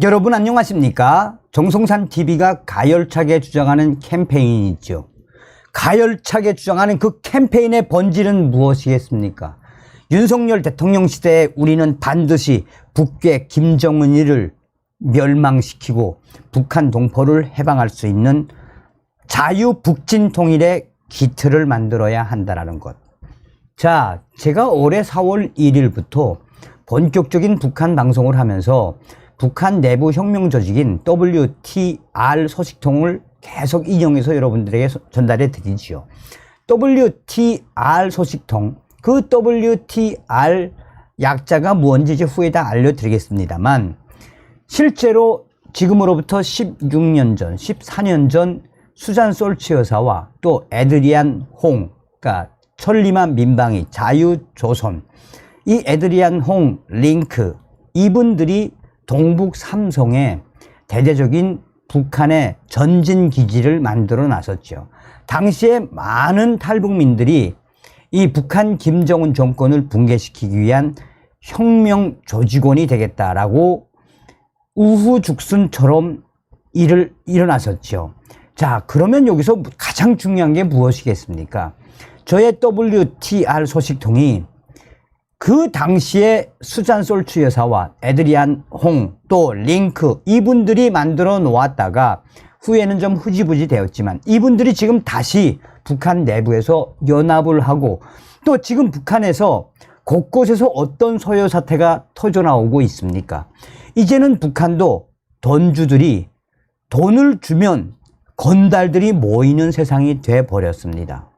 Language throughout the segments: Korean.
여러분 안녕하십니까? 정성산 TV가 가열차게 주장하는 캠페인이 있죠. 가열차게 주장하는 그 캠페인의 본질은 무엇이겠습니까? 윤석열 대통령 시대에 우리는 반드시 북괴 김정은이를 멸망시키고 북한 동포를 해방할 수 있는 자유북진 통일의 기틀을 만들어야 한다는 것. 자, 제가 올해 4월 1일부터 본격적인 북한 방송을 하면서 북한 내부 혁명 조직인 WTR 소식통을 계속 인용해서 여러분들에게 전달해 드리지요. WTR 소식통, 그 WTR 약자가 무엇인지 이제 후에 다 알려드리겠습니다만, 실제로 지금으로부터 16년 전, 14년 전 수잔 솔츠 여사와 또 에드리안 홍, 그러니까 천리만 민방위, 자유조선, 이 에드리안 홍 링크, 이분들이 동북 삼성에 대대적인 북한의 전진기지를 만들어 놨었죠. 당시에 많은 탈북민들이 이 북한 김정은 정권을 붕괴시키기 위한 혁명 조직원이 되겠다라고 우후죽순처럼 일어났었죠. 자, 그러면 여기서 가장 중요한 게 무엇이겠습니까? 저의 WTR 소식통이 그 당시에 수잔 솔츠 여사와 에드리안 홍, 또 링크, 이분들이 만들어 놓았다가 후에는 좀 흐지부지 되었지만 이분들이 지금 다시 북한 내부에서 연합을 하고 또 지금 북한에서 곳곳에서 어떤 소요 사태가 터져나오고 있습니까? 이제는 북한도 돈주들이 돈을 주면 건달들이 모이는 세상이 돼버렸습니다.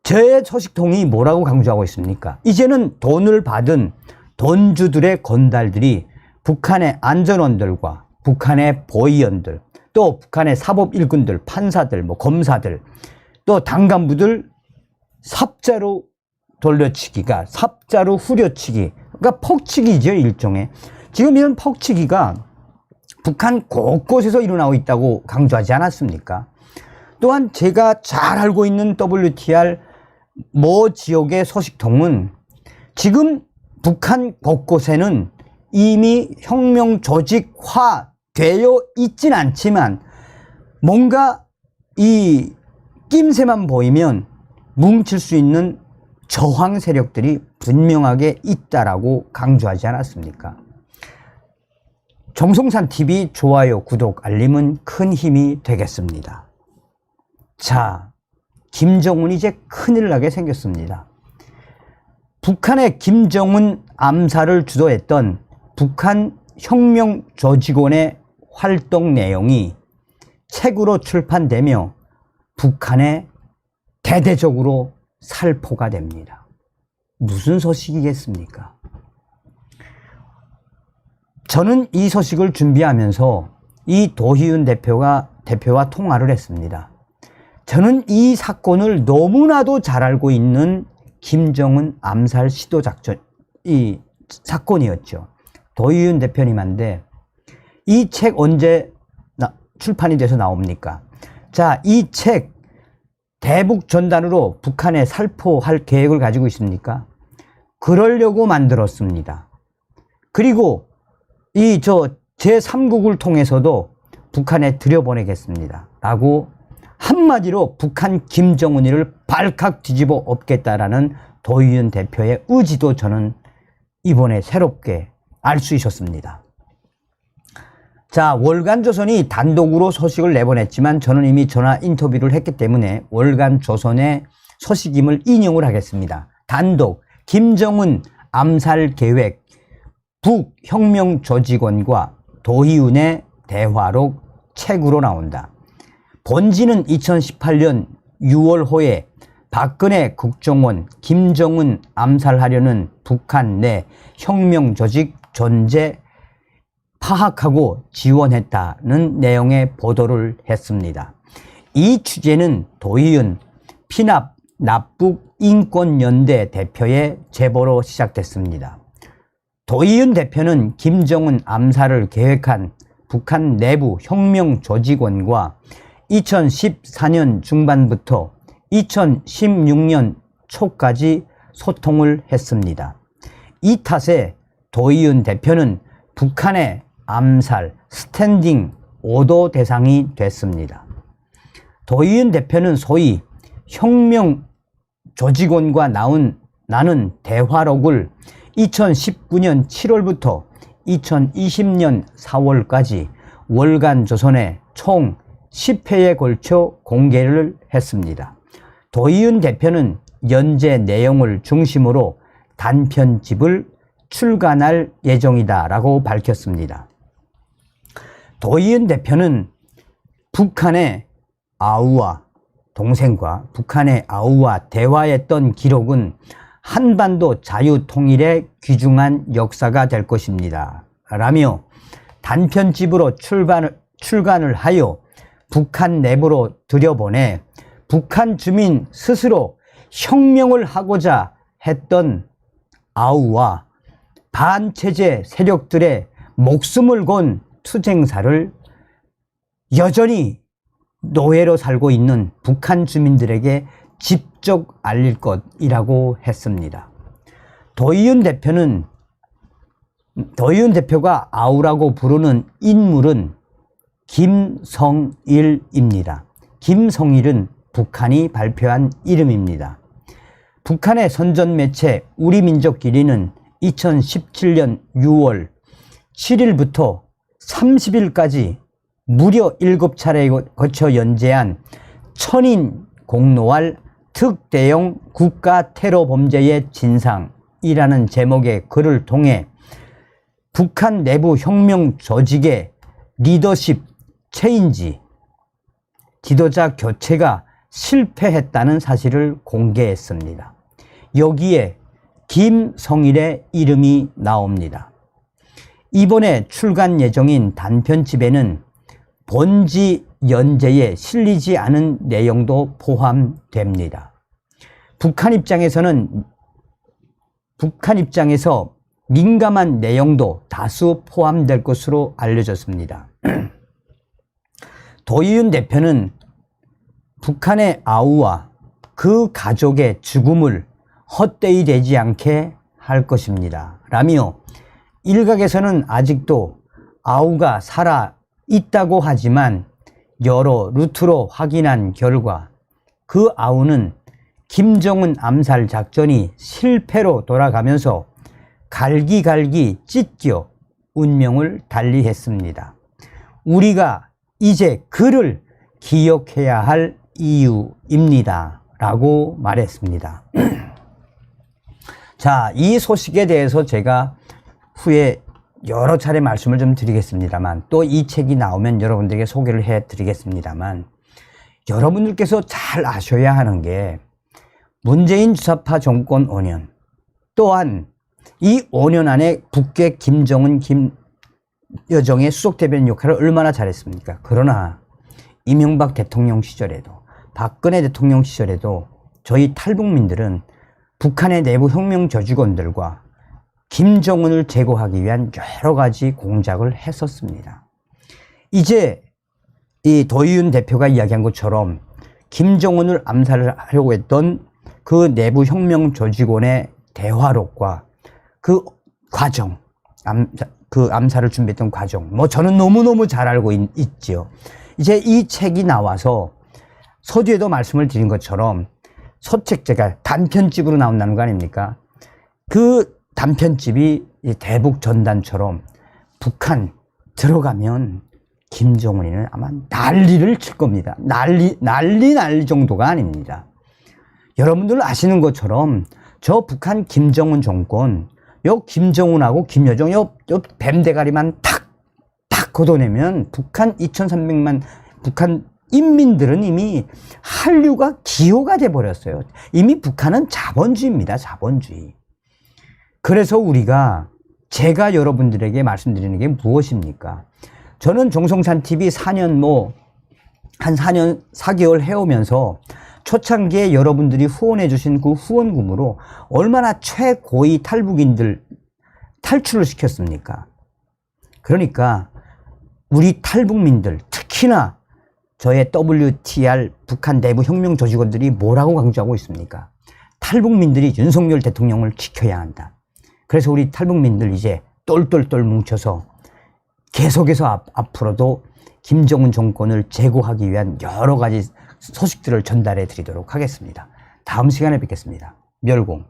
제 소식통이 뭐라고 강조하고 있습니까? 이제는 돈을 받은 돈주들의 건달들이 북한의 안전원들과 북한의 보위원들, 또 북한의 사법일군들, 판사들, 검사들, 또 당간부들 삽자루 돌려치기가, 삽자루 후려치기, 그러니까 폭치기죠, 일종의. 지금 이런 폭치기가 북한 곳곳에서 일어나고 있다고 강조하지 않았습니까? 또한 제가 잘 알고 있는 WTR 모 지역의 소식통은 지금 북한 곳곳에는 이미 혁명 조직화 되어 있진 않지만 뭔가 이 낌새만 보이면 뭉칠 수 있는 저항 세력들이 분명하게 있다라고 강조하지 않았습니까? 정성산 TV 좋아요, 구독, 알림은 큰 힘이 되겠습니다. 자, 김정은이 이제 큰일 나게 생겼습니다. 북한의 김정은 암살을 주도했던 북한 혁명 조직원의 활동 내용이 책으로 출판되며 북한에 대대적으로 살포가 됩니다. 무슨 소식이겠습니까? 저는 이 소식을 준비하면서 이 도희윤 대표와 통화를 했습니다. 저는 이 사건을 너무나도 잘 알고 있는 김정은 암살 시도 작전, 이 사건이었죠. 도희윤 대표님한테 이 책 언제 출판이 돼서 나옵니까? 자, 이 책 대북 전단으로 북한에 살포할 계획을 가지고 있습니까? 그러려고 만들었습니다. 그리고 이 제3국을 통해서도 북한에 들여보내겠습니다. 라고 한마디로 북한 김정은이를 발칵 뒤집어 엎겠다라는 도희윤 대표의 의지도 저는 이번에 새롭게 알 수 있었습니다. 자, 월간조선이 단독으로 소식을 내보냈지만 저는 이미 전화 인터뷰를 했기 때문에 월간조선의 소식임을 인용을 하겠습니다. 단독, 김정은 암살 계획, 북혁명 조직원과 도희윤의 대화록 책으로 나온다. 본지는 2018년 6월호에 박근혜 국정원 김정은 암살하려는 북한 내 혁명 조직 존재 파악하고 지원했다는 내용의 보도를 했습니다. 이 취재는 도희윤 피납 납북 인권연대 대표의 제보로 시작됐습니다. 도희윤 대표는 김정은 암살을 계획한 북한 내부 혁명 조직원과 2014년 중반부터 2016년 초까지 소통을 했습니다. 이 탓에 도희윤 대표는 북한의 암살, 스탠딩 오도 대상이 됐습니다. 도의은 대표는 소위 혁명 조직원과 나눈 대화록을 2019년 7월부터 2020년 4월까지 월간 조선에 총 10회에 걸쳐 공개를 했습니다. 도의은 대표는 연재 내용을 중심으로 단편집을 출간할 예정이다 라고 밝혔습니다. 도의은 대표는 북한의 아우와 동생과 북한의 아우와 대화했던 기록은 한반도 자유통일의 귀중한 역사가 될 것입니다 라며 단편집으로 출간을 하여 북한 내부로 들여보내 북한 주민 스스로 혁명을 하고자 했던 아우와 반체제 세력들의 목숨을 건 투쟁사를 여전히 노예로 살고 있는 북한 주민들에게 직접 알릴 것이라고 했습니다. 도의은 대표가 아우라고 부르는 인물은 김성일입니다. 김성일은 북한이 발표한 이름입니다. 북한의 선전 매체 우리민족끼리는 2017년 6월 7일부터 30일까지 무려 7차례에 거쳐 연재한 천인 공노할 특대형 국가 테러 범죄의 진상이라는 제목의 글을 통해 북한 내부 혁명 조직의 리더십 체인지, 지도자 교체가 실패했다는 사실을 공개했습니다. 여기에 김성일의 이름이 나옵니다. 이번에 출간 예정인 단편집에는 본지 연재에 실리지 않은 내용도 포함됩니다. 북한 입장에서 민감한 내용도 다수 포함될 것으로 알려졌습니다. 도의은 대표는 북한의 아우와 그 가족의 죽음을 헛되이 되지 않게 할 것입니다 라며 일각에서는 아직도 아우가 살아 있다고 하지만 여러 루트로 확인한 결과 그 아우는 김정은 암살 작전이 실패로 돌아가면서 갈기갈기 찢겨 운명을 달리했습니다. 우리가 이제 그를 기억해야 할 이유입니다 라고 말했습니다. 자, 이 소식에 대해서 제가 후에 여러 차례 말씀을 좀 드리겠습니다만 또 이 책이 나오면 여러분들에게 소개를 해 드리겠습니다만 여러분들께서 잘 아셔야 하는 게 문재인 주사파 정권 5년 또한 이 5년 안에 북괴 김정은 김여정의 수석대변인 역할을 얼마나 잘했습니까? 그러나 이명박 대통령 시절에도 박근혜 대통령 시절에도 저희 탈북민들은 북한의 내부 혁명 조직원들과 김정은을 제거하기 위한 여러 가지 공작을 했었습니다. 이제 이 도의은 대표가 이야기한 것처럼 김정은을 암살하려고 했던 그 내부 혁명 조직원의 대화록과 그 과정, 그 암살을 준비했던 과정, 저는 너무너무 잘 알고 있지요. 이제 이 책이 나와서 서두에도 말씀을 드린 것처럼 소책제가 단편집으로 나온다는 거 아닙니까? 그 단편집이 대북 전단처럼 북한 들어가면 김정은이는 아마 난리를 칠 겁니다. 난리 정도가 아닙니다. 여러분들 아시는 것처럼 저 북한 김정은 정권, 요 김정은하고 김여정 요 뱀대가리만 탁 걷어내면 북한 2300만 북한 인민들은 이미 한류가 기호가 돼버렸어요. 이미 북한은 자본주의입니다. 자본주의. 그래서 제가 여러분들에게 말씀드리는 게 무엇입니까? 저는 정성산 TV 4년 4개월 해오면서 초창기에 여러분들이 후원해 주신 그 후원금으로 얼마나 최고위 탈북인들 탈출을 시켰습니까? 그러니까 우리 탈북민들, 특히나 저의 WTR 북한 내부 혁명 조직원들이 뭐라고 강조하고 있습니까? 탈북민들이 윤석열 대통령을 지켜야 한다. 그래서 우리 탈북민들 이제 똘똘똘 뭉쳐서 계속해서 앞으로도 김정은 정권을 제고하기 위한 여러 가지 소식들을 전달해 드리도록 하겠습니다. 다음 시간에 뵙겠습니다. 멸공.